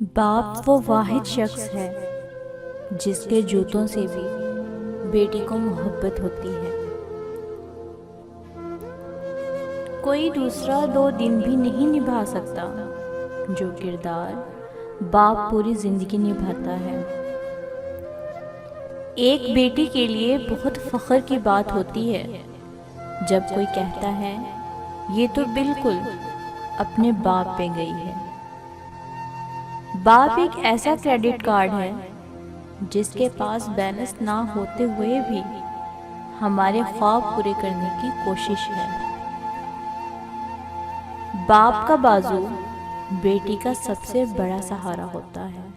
باپ وہ واحد شخص ہے جس کے جوتوں سے بھی بیٹی کو محبت ہوتی ہے۔ کوئی دوسرا 2 دن بھی نہیں نبھا سکتا جو کردار باپ پوری زندگی نبھاتا ہے۔ ایک بیٹی کے لیے بہت فخر کی بات ہوتی ہے جب کوئی کہتا ہے یہ تو بالکل اپنے باپ پہ گئی ہے۔ باپ ایک ایسا کریڈٹ کارڈ ہے جس کے پاس بیلنس نہ ہوتے ہوئے بھی ہمارے خواب پورے کرنے کی کوشش ہے۔ باپ کا بازو بیٹی کا سب سے بڑا سہارا ہوتا ہے۔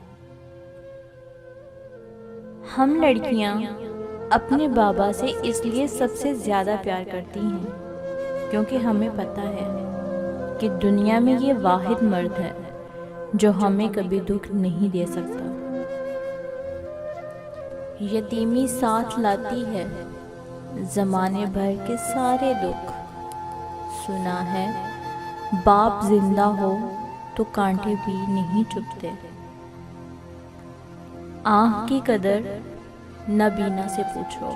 ہم لڑکیاں اپنے بابا سے اس لیے سب سے زیادہ پیار کرتی ہیں کیونکہ ہمیں پتہ ہے کہ دنیا میں یہ واحد مرد ہے جو ہمیں کبھی دکھ نہیں دے سکتا۔ یتیمی ساتھ لاتی ہے زمانے بھر کے سارے دکھ۔ سنا ہے باپ زندہ ہو تو کانٹے بھی نہیں چبھتے۔ آنکھ کی قدر نابینا سے پوچھو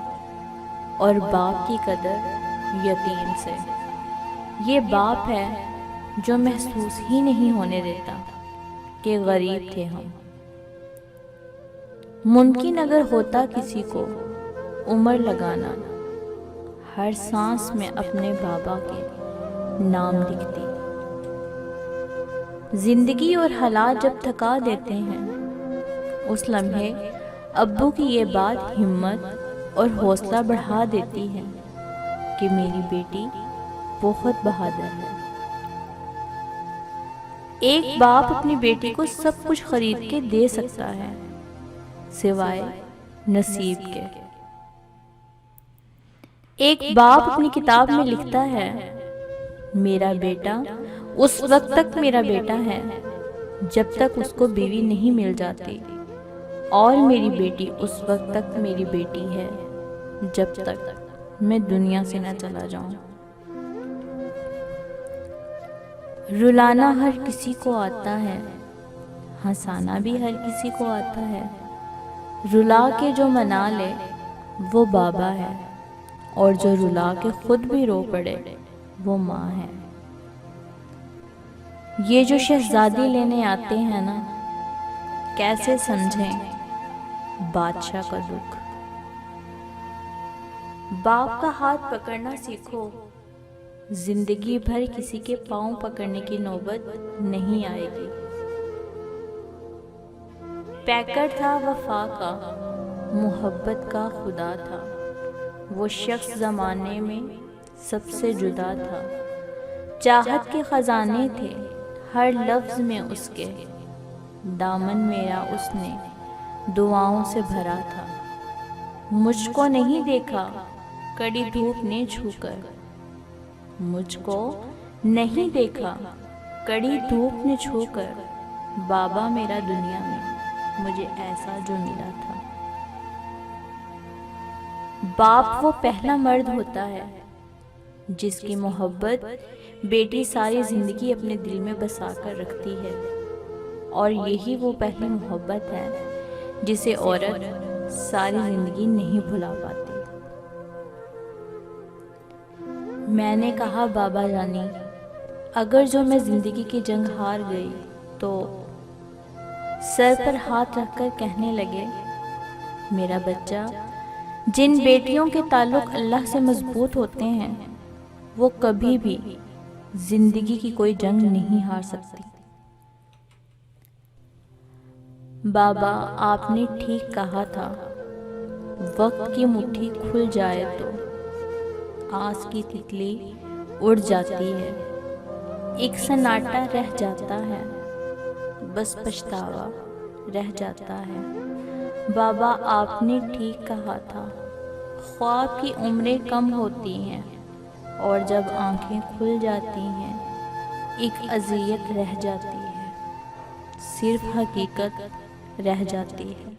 اور باپ کی قدر یتیم سے۔ یہ باپ ہے جو محسوس ہی نہیں ہونے دیتا کہ غریب تھے ہم۔ ممکن اگر ہوتا کسی کو عمر لگانا، ہر سانس میں اپنے بابا کے نام لکھتی۔ زندگی اور حالات جب تھکا دیتے ہیں اس لمحے ابو کی یہ بات ہمت اور حوصلہ بڑھا دیتی ہے کہ میری بیٹی بہت بہادر ہے۔ ایک باپ اپنی بیٹی کو سب کچھ خرید کے دے سکتا ہے سوائے نصیب کے۔ ایک باپ اپنی کتاب میں لکھتا ہے میرا بیٹا اس وقت تک میرا بیٹا ہے جب تک اس کو بیوی نہیں مل جاتی، اور میری بیٹی اس وقت تک میری بیٹی ہے جب تک میں دنیا سے نہ چلا جاؤں۔ رلانا ہر کسی کو آتا ہے، ہنسانا بھی ہر کسی کو آتا ہے۔ رلا کے جو منا لے وہ بابا ہے، اور جو رلا کے خود بھی رو پڑے وہ ماں ہے۔ یہ جو شہزادی لینے آتے ہیں نا، کیسے سمجھیں بادشاہ کا دکھ۔ باپ کا ہاتھ پکڑنا سیکھو، زندگی بھر کسی کے پاؤں پکڑنے کی نوبت نہیں آئے گی۔ پیکر تھا وفا کا، محبت کا خدا تھا، وہ شخص زمانے میں سب سے جدا تھا۔ چاہت کے خزانے تھے ہر لفظ میں اس کے، دامن میرا اس نے دعاؤں سے بھرا تھا۔ مجھ کو نہیں دیکھا کڑی دھوپ نے چھو کر، مجھ کو نہیں دیکھا کڑی دھوپ نے چھو کر، بابا میرا دنیا میں مجھے ایسا جو ملا تھا۔ باپ وہ پہلا مرد ہوتا ہے جس کی محبت بیٹی ساری زندگی اپنے دل میں بسا کر رکھتی ہے، اور یہی وہ پہلی محبت ہے جسے عورت ساری زندگی نہیں بھلا پاتی۔ میں نے کہا بابا جانی اگر جو میں زندگی کی جنگ ہار گئی تو سر پر ہاتھ رکھ کر کہنے لگے میرا بچہ، جن بیٹیوں کے تعلق اللہ سے مضبوط ہوتے ہیں وہ کبھی بھی زندگی کی کوئی جنگ نہیں ہار سکتی۔ بابا آپ نے ٹھیک کہا تھا، وقت کی مٹھی کھل جائے تو آس کی تتلی اڑ جاتی ہے، ایک سناٹا رہ جاتا ہے، بس پچھتاوا رہ جاتا ہے۔ بابا آپ نے ٹھیک کہا تھا، خواب کی عمریں کم ہوتی ہیں اور جب آنکھیں کھل جاتی ہیں ایک اذیت رہ جاتی ہے، صرف حقیقت رہ جاتی ہے۔